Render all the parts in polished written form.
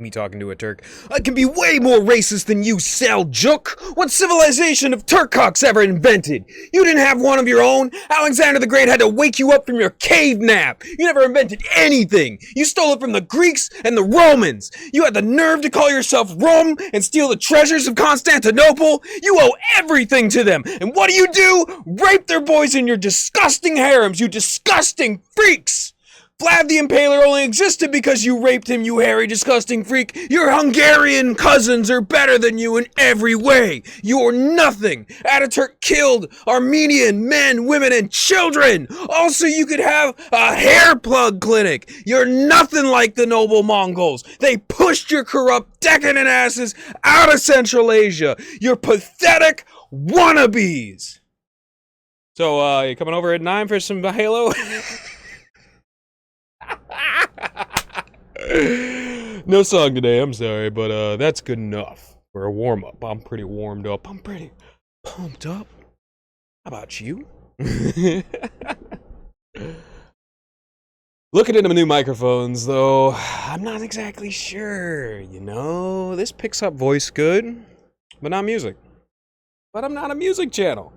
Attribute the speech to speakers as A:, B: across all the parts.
A: Me talking to a Turk. I can be way more racist than you, Seljuk! What civilization have Turcocks ever invented? You didn't have one of your own! Alexander the Great had to wake you up from your cave nap! You never invented anything! You stole it from the Greeks and the Romans! You had the nerve to call yourself Rome and steal the treasures of Constantinople? You owe everything to them! And what do? Rape their boys in your disgusting harems, you disgusting freaks! Vlad the Impaler only existed because you raped him, you hairy, disgusting freak. Your Hungarian cousins are better than you in every way. You're nothing. Ataturk killed Armenian men, women, and children. Also, you could have a hair plug clinic. You're nothing like the noble Mongols. They pushed your corrupt, decadent asses out of Central Asia. You're pathetic wannabes. So, you coming over at 9 for some Halo? No song today, I'm sorry, but that's good enough for a warm-up. I'm pretty warmed up. I'm pretty pumped up. How about you? Looking into my new microphones, though, I'm not exactly sure. You know, this picks up voice good, but not music. But I'm not a music channel.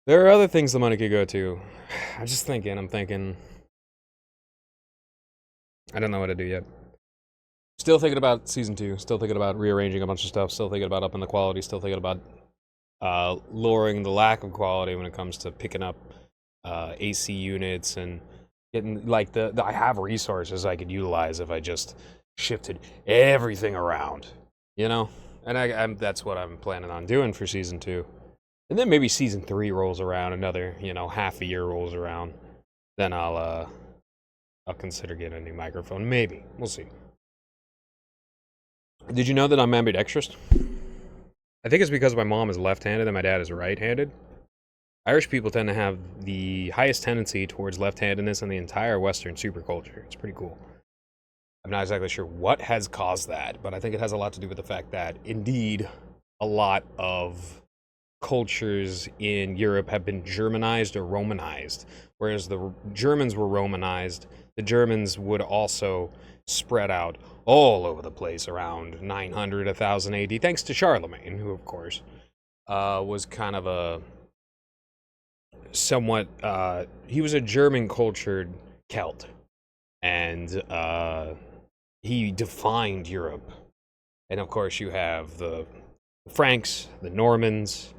A: There are other things the money could go to. I'm thinking... I don't know what to do yet. Still thinking about season 2. Still thinking about rearranging a bunch of stuff. Still thinking about upping the quality. Still thinking about lowering the lack of quality when it comes to picking up AC units and getting like I have resources I could utilize if I just shifted everything around, you know. And I'm that's what I'm planning on doing for season 2. And then maybe season 3 rolls around, another half a year rolls around, then I'll consider getting a new microphone. Maybe. We'll see. Did you know that I'm ambidextrous? I think it's because my mom is left-handed and my dad is right-handed. Irish people tend to have the highest tendency towards left-handedness in the entire Western superculture. It's pretty cool. I'm not exactly sure what has caused that, but I think it has a lot to do with the fact that, indeed, a lot of cultures in Europe have been Germanized or Romanized. Whereas the Germans were Romanized, the Germans would also spread out all over the place around 900, 1000 AD, thanks to Charlemagne, who, of course, was kind of a somewhat, he was a German-cultured Celt, and he defined Europe. And, of course, you have the Franks, the Normans,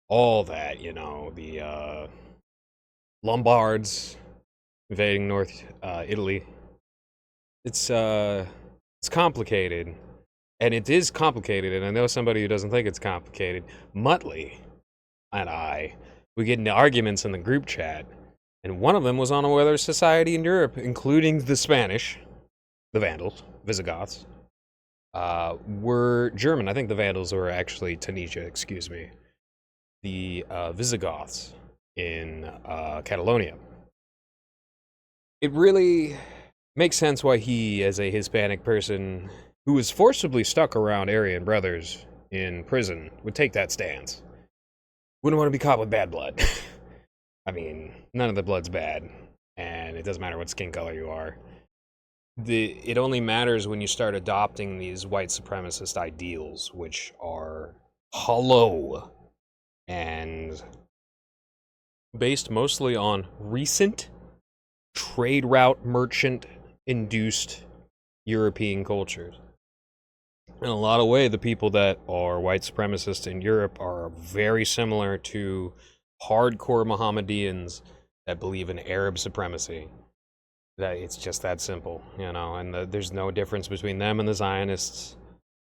A: all that, the Lombards invading North Italy. It's complicated, and it is complicated, and I know somebody who doesn't think it's complicated. Muttley and I, we get into arguments in the group chat, and one of them was on whether society in Europe, including the Spanish, the Vandals, Visigoths, were German. I think the Vandals were actually Tunisia, excuse me. The Visigoths in Catalonia. It really makes sense why he, as a Hispanic person who was forcibly stuck around Aryan brothers in prison, would take that stance. Wouldn't want to be caught with bad blood. I mean, none of the blood's bad, and it doesn't matter what skin color you are. It only matters when you start adopting these white supremacist ideals, which are hollow and based mostly on recent trade route merchant induced European cultures. In a lot of ways, the people that are white supremacists in Europe are very similar to hardcore Mohammedans that believe in Arab supremacy. That it's just that simple, and there's no difference between them and the Zionists.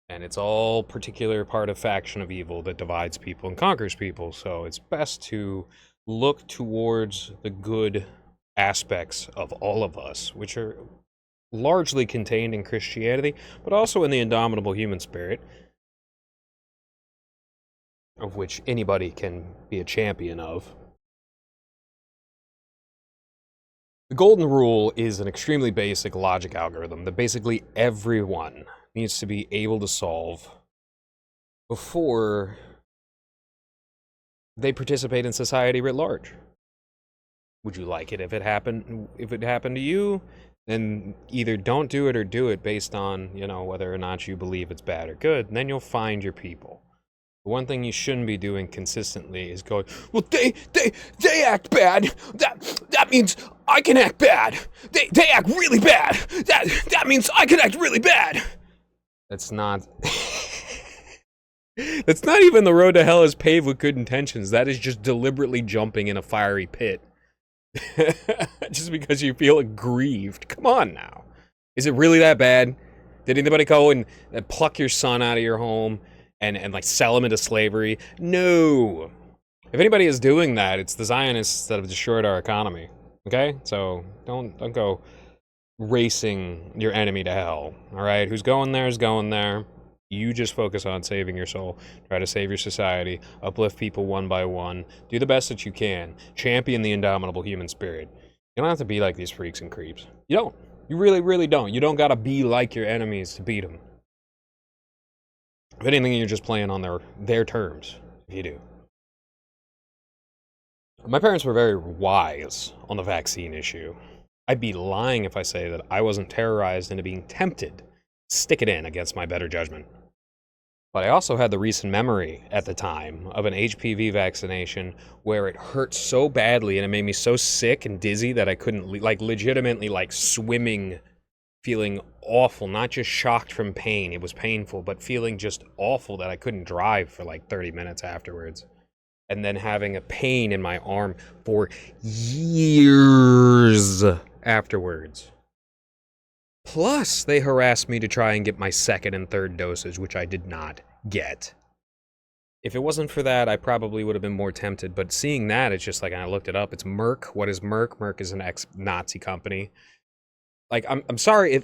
A: And it's all particular part of faction of evil that divides people and conquers people. So it's best to look towards the good aspects of all of us, which are largely contained in Christianity, but also in the indomitable human spirit, of which anybody can be a champion of. The golden rule is an extremely basic logic algorithm that basically everyone needs to be able to solve before they participate in society writ large. Would you like it if it happened to you? then either don't do it or do it based on, whether or not you believe it's bad or good, and then you'll find your people. The one thing you shouldn't be doing consistently is going, well, they act bad. That means I can act bad. They act really bad. That means I can act really bad. That's not that's not even the road to hell is paved with good intentions. That is just deliberately jumping in a fiery pit. Just because you feel aggrieved. Come on now. Is it really that bad? Did anybody go and pluck your son out of your home and like sell him into slavery? No. If anybody is doing that, it's the Zionists that have destroyed our economy. Okay? So don't go racing your enemy to hell. All right? Who's going there is going there. You just focus on saving your soul. Try to save your society. Uplift people one by one. Do the best that you can. Champion the indomitable human spirit. You don't have to be like these freaks and creeps. You don't. You really, really don't. You don't gotta be like your enemies to beat them. If anything, you're just playing on their terms. If you do. My parents were very wise on the vaccine issue. I'd be lying if I say that I wasn't terrorized into being tempted to stick it in against my better judgment. But I also had the recent memory at the time of an HPV vaccination where it hurt so badly and it made me so sick and dizzy that I couldn't, legitimately, swimming, feeling awful, not just shocked from pain, it was painful, but feeling just awful that I couldn't drive for 30 minutes afterwards. And then having a pain in my arm for years afterwards. Plus, they harassed me to try and get my second and third dosage, which I did not get. If it wasn't for that, I probably would have been more tempted. But seeing that, it's just I looked it up. It's Merck. What is Merck? Merck is an ex-Nazi company. I'm sorry,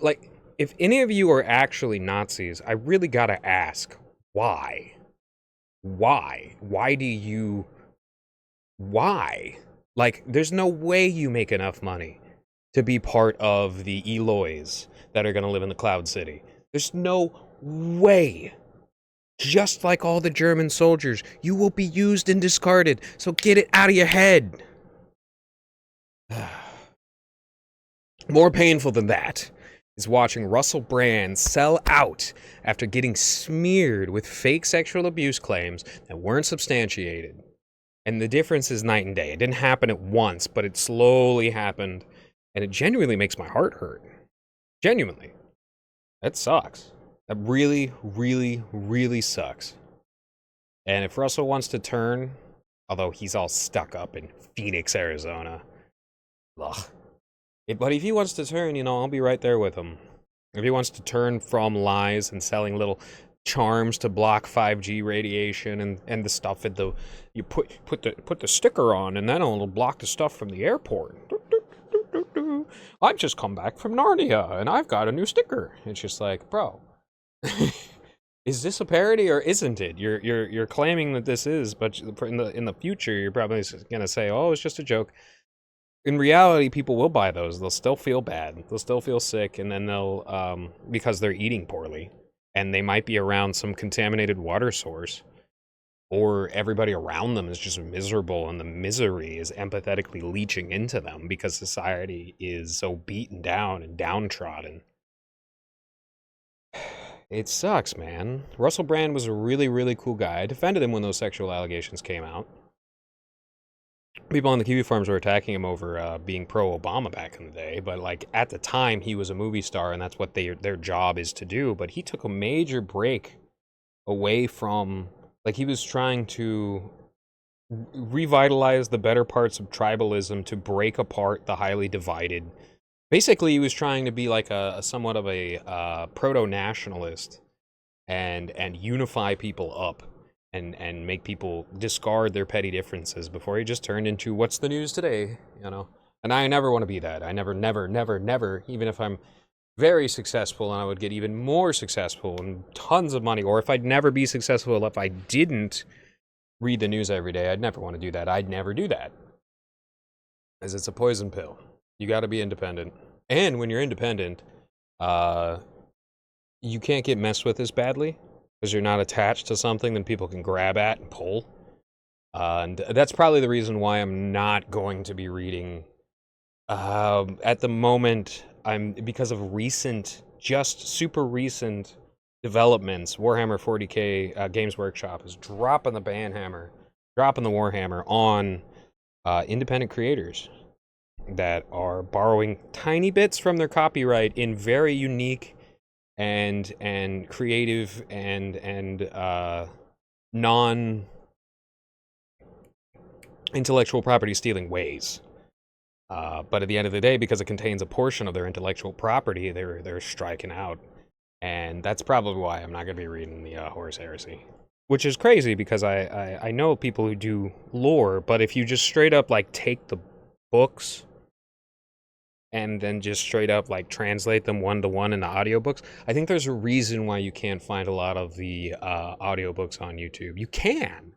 A: if any of you are actually Nazis, I really gotta ask, why? Why? Why do you... Why? There's no way you make enough money to be part of the Eloys that are going to live in the Cloud City. There's no way. Just like all the German soldiers, you will be used and discarded, so get it out of your head. More painful than that is watching Russell Brand sell out after getting smeared with fake sexual abuse claims that weren't substantiated. And the difference is night and day. It didn't happen at once, but it slowly happened. And it genuinely makes my heart hurt. Genuinely. That sucks. That really, really, really sucks. And if Russell wants to turn, although he's all stuck up in Phoenix, Arizona. Ugh. But if he wants to turn, I'll be right there with him. If he wants to turn from lies and selling little charms to block 5G radiation and the stuff at you put the sticker on and then it'll block the stuff from the airport. I've just come back from Narnia and I've got a new sticker. It's just bro, is this a parody or isn't it? You're claiming that this is, but in the future you're probably gonna say, oh, it's just a joke. In reality, people will buy those. They'll still feel bad. They'll still feel sick, and then they'll because they're eating poorly, and they might be around some contaminated water source, or everybody around them is just miserable, and the misery is empathetically leaching into them because society is so beaten down and downtrodden. It sucks, man. Russell Brand was a really, really cool guy. I defended him when those sexual allegations came out. People on the Kiwi farms were attacking him over being pro-Obama back in the day, but at the time he was a movie star and that's what their job is to do. But he took a major break away from, he was trying to revitalize the better parts of tribalism to break apart the highly divided. Basically, he was trying to be a somewhat of a proto-nationalist and unify people up. And make people discard their petty differences before he just turned into what's the news today, And I never want to be that. I never, even if I'm very successful and I would get even more successful and tons of money, or if I'd never be successful if I didn't read the news every day, I'd never want to do that. I'd never do that. As it's a poison pill. You got to be independent. And when you're independent, you can't get messed with as badly. Because you're not attached to something that people can grab at and pull. And that's probably the reason why I'm not going to be reading At the moment, because of just super recent developments, Warhammer 40K Games Workshop is dropping the banhammer, dropping the Warhammer on independent creators that are borrowing tiny bits from their copyright in very unique and creative and non intellectual property stealing ways. But at the end of the day, because it contains a portion of their intellectual property, they're striking out, and that's probably why I'm not going to be reading the Horus Heresy, which is crazy because I know people who do lore, but if you just straight up like take the books and then just straight up like translate them one to one into audiobooks, I think there's a reason why you can't find a lot of the audiobooks on YouTube. You can,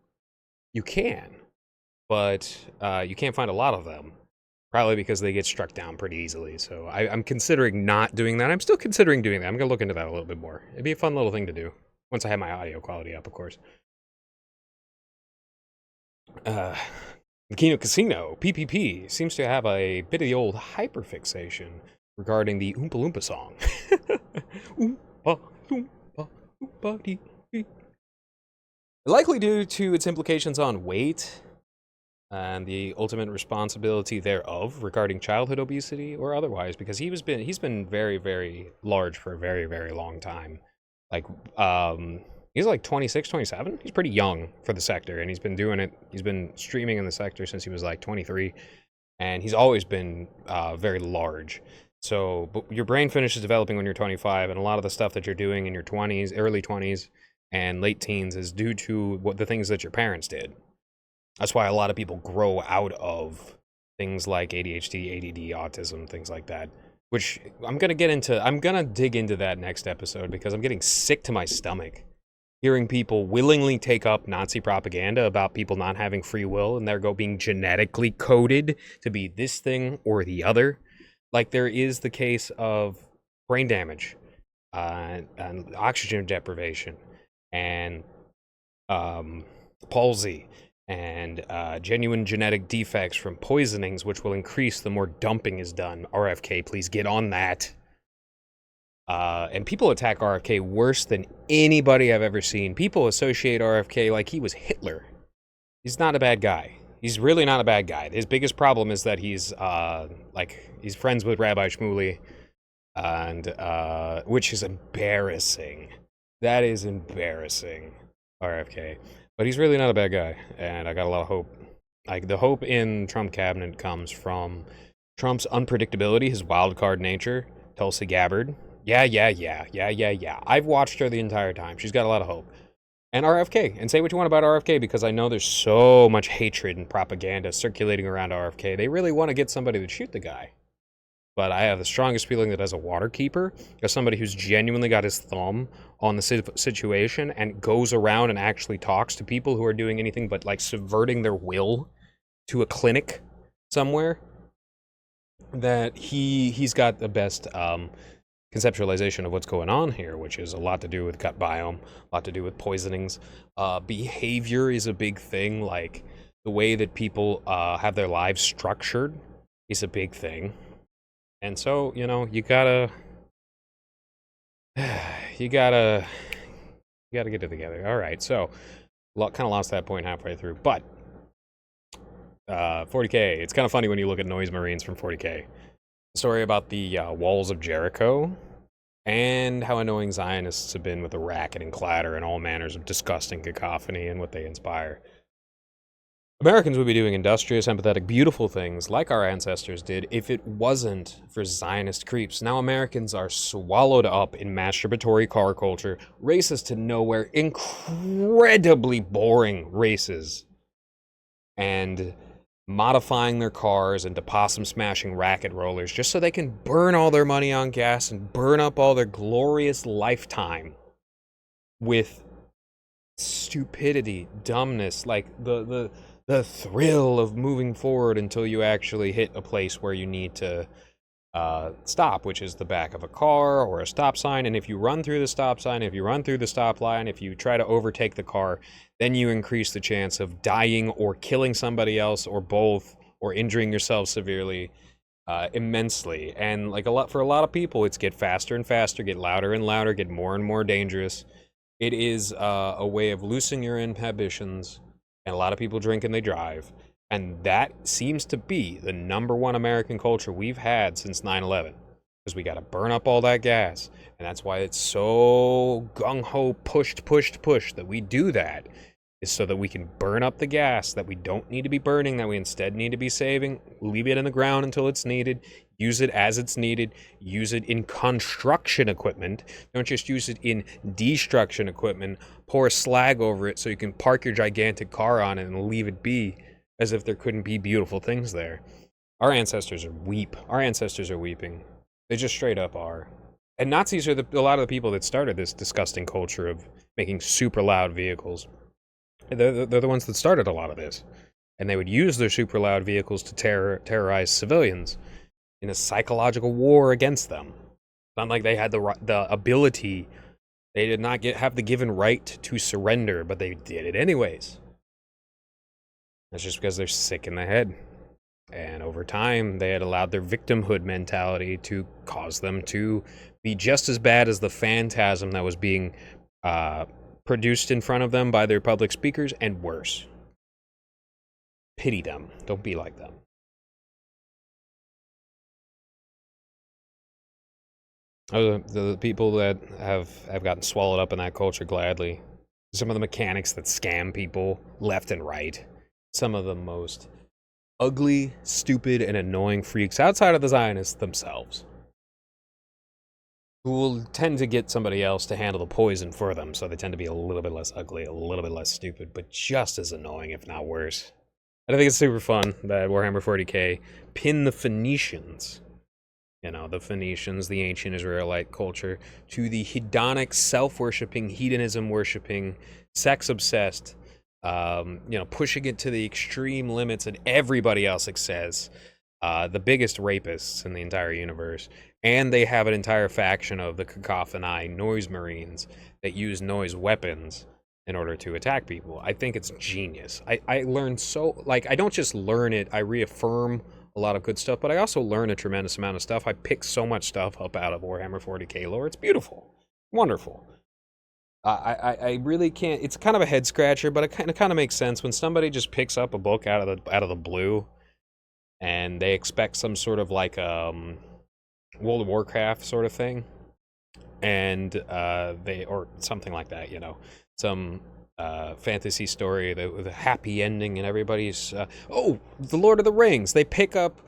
A: but you can't find a lot of them. Probably because they get struck down pretty easily. So I'm considering not doing that. I'm still considering doing that. I'm going to look into that a little bit more. It'd be a fun little thing to do. Once I have my audio quality up, of course. The Kino Casino, PPP, seems to have a bit of the old hyperfixation regarding the Oompa Loompa song. Oompa Loompa, Oompa Dee Dee. Likely due to its implications on weight and the ultimate responsibility thereof regarding childhood obesity or otherwise, because he's been very, very large for a very, very long time. Like he's like 26, 27. He's pretty young for the sector, and he's been streaming in the sector since he was like 23, and he's always been very large. So but your brain finishes developing when you're 25, and a lot of the stuff that you're doing in your 20s, early 20s and late teens is due to the things that your parents did. That's why a lot of people grow out of things like ADHD, ADD, autism, things like that. Which I'm going to dig into that next episode because I'm getting sick to my stomach hearing people willingly take up Nazi propaganda about people not having free will and they're being genetically coded to be this thing or the other. Like there is the case of brain damage and oxygen deprivation and palsy and genuine genetic defects from poisonings, which will increase the more dumping is done. RFK, please get on that. And people attack RFK worse than anybody I've ever seen. People associate RFK like he was Hitler. He's not a bad guy. He's really not a bad guy. His biggest problem is that he's friends with Rabbi Shmuley, and which is embarrassing. That is embarrassing, RFK. But he's really not a bad guy, and I got a lot of hope. Like the hope in Trump cabinet comes from Trump's unpredictability, his wild card nature. Tulsi Gabbard, yeah. I've watched her the entire time. She's got a lot of hope. And RFK, and say what you want about RFK, because I know there's so much hatred and propaganda circulating around RFK. They really want to get somebody to shoot the guy. But I have the strongest feeling that as a water keeper, as somebody who's genuinely got his thumb on the situation and goes around and actually talks to people who are doing anything but like subverting their will to a clinic somewhere, that he's got the best conceptualization of what's going on here, which is a lot to do with gut biome, a lot to do with poisonings. Behavior is a big thing, like the way that people have their lives structured is a big thing. And so, you gotta get it together. All right, so kind of lost that point halfway through, but 40K. It's kind of funny when you look at Noise Marines from 40K. The story about the walls of Jericho and how annoying Zionists have been with the racket and clatter and all manners of disgusting cacophony and what they inspire. Americans would be doing industrious, empathetic, beautiful things like our ancestors did if it wasn't for Zionist creeps. Now Americans are swallowed up in masturbatory car culture, races to nowhere, incredibly boring races, and modifying their cars into possum-smashing racket rollers just so they can burn all their money on gas and burn up all their glorious lifetime with stupidity, dumbness, like the thrill of moving forward until you actually hit a place where you need to stop, which is the back of a car or a stop sign. And if you run through the stop sign, if you run through the stop line, if you try to overtake the car, then you increase the chance of dying or killing somebody else or both or injuring yourself severely. immensely. And like for a lot of people, it's get faster and faster, get louder and louder, get more and more dangerous. It is a way of loosening your inhibitions, and a lot of people drink and they drive. And that seems to be the #1 American culture we've had since 9/11. Because we got to burn up all that gas. And that's why it's so gung-ho pushed that we do that. Is so that we can burn up the gas that we don't need to be burning, that we instead need to be saving, leave it in the ground until it's needed, use it as it's needed, use it in construction equipment, don't just use it in destruction equipment, pour slag over it so you can park your gigantic car on it and leave it be as if there couldn't be beautiful things there. Our ancestors are weeping. They just straight up are. And Nazis are a lot of the people that started this disgusting culture of making super loud vehicles. They're the ones that started a lot of this. And they would use their super loud vehicles to terrorize civilians in a psychological war against them. Not like they had the ability. They did not have the given right to surrender, but they did it anyways. That's just because they're sick in the head. And over time, they had allowed their victimhood mentality to cause them to be just as bad as the phantasm that was being produced in front of them by their public speakers, and worse. Pity them. Don't be like them. The people that have gotten swallowed up in that culture gladly. Some of the mechanics that scam people left and right. Some of the most ugly, stupid, and annoying freaks outside of the Zionists themselves, who will tend to get somebody else to handle the poison for them, so they tend to be a little bit less ugly, a little bit less stupid, but just as annoying, if not worse. And I think it's super fun that Warhammer 40k pinned the Phoenicians, the Phoenicians, the ancient Israelite culture, to the hedonic, self-worshipping, hedonism-worshipping, sex-obsessed, pushing it to the extreme limits that everybody else says, the biggest rapists in the entire universe. And they have an entire faction of the cacophony noise marines that use noise weapons in order to attack people. I think it's genius. I learned I don't just learn it, I reaffirm a lot of good stuff, but I also learn a tremendous amount of stuff. I pick so much stuff up out of Warhammer 40k lore. It's beautiful. Wonderful. I really can't. It's kind of a head scratcher, but it kind of makes sense when somebody just picks up a book out of the blue, and they expect some sort of like World of Warcraft sort of thing, and or something like that, some fantasy story with a happy ending, and everybody's the Lord of the Rings. They pick up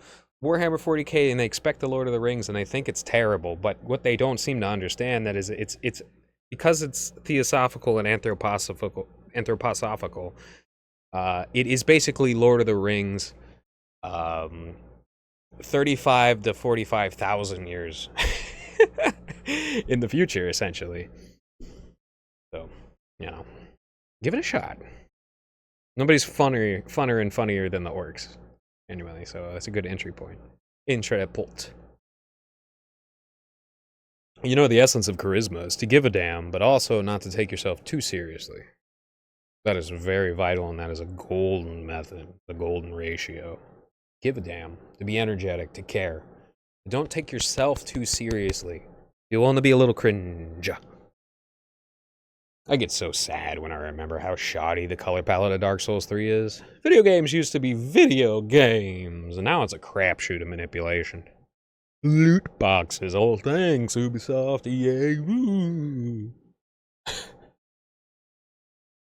A: Warhammer 40k and they expect the Lord of the Rings, and they think it's terrible. But what they don't seem to understand that is it's because it's theosophical and anthroposophical. It is basically Lord of the Rings, 35 to 45,000 years in the future, essentially. So, give it a shot. Nobody's funner and funnier than the orcs, anyway. So that's a good entry point. The essence of charisma is to give a damn, but also not to take yourself too seriously. That is very vital, and that is a golden method, the golden ratio. Give a damn, to be energetic, to care. Don't take yourself too seriously. You'll only be a little cringe. I get so sad when I remember how shoddy the color palette of Dark Souls 3 is. Video games used to be video games, and now it's a crapshoot of manipulation. Loot boxes, all thanks, Ubisoft, EA. Woo.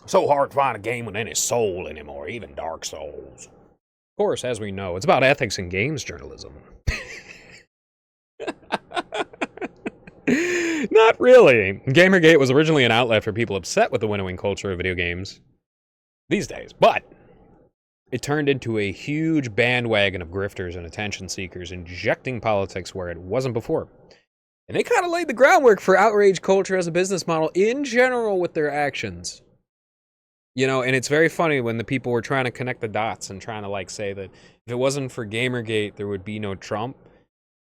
A: So hard to find a game with any soul anymore, even Dark Souls. Of course, as we know, it's about ethics in games journalism. Not really. Gamergate was originally an outlet for people upset with the winnowing culture of video games these days, but it turned into a huge bandwagon of grifters and attention seekers injecting politics where it wasn't before. And they kind of laid the groundwork for outrage culture as a business model in general with their actions. And it's very funny when the people were trying to connect the dots and trying to say that if it wasn't for Gamergate, there would be no Trump.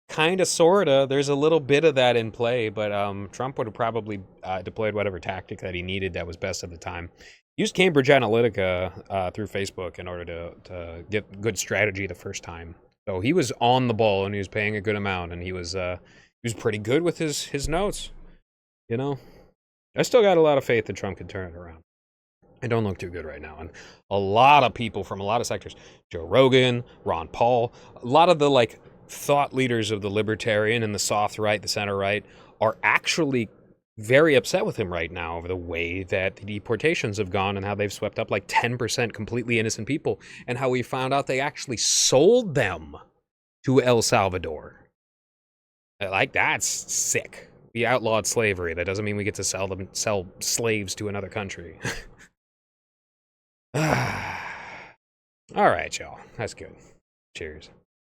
A: Kinda, sorta. There's a little bit of that in play, but Trump would have probably deployed whatever tactic that he needed that was best at the time. Used Cambridge Analytica through Facebook in order to get good strategy the first time. So he was on the ball and he was paying a good amount, and he was pretty good with his notes. You know, I still got a lot of faith that Trump can turn it around. I don't look too good right now, and a lot of people from a lot of sectors, Joe Rogan, Ron Paul, a lot of the like thought leaders of the libertarian and the soft right, the center right, are actually very upset with him right now over the way that the deportations have gone and how they've swept up like 10% completely innocent people, and how we found out they actually sold them to El Salvador. Like, that's sick. We outlawed slavery. That doesn't mean we get to sell slaves to another country. All right, y'all. That's good. Cheers.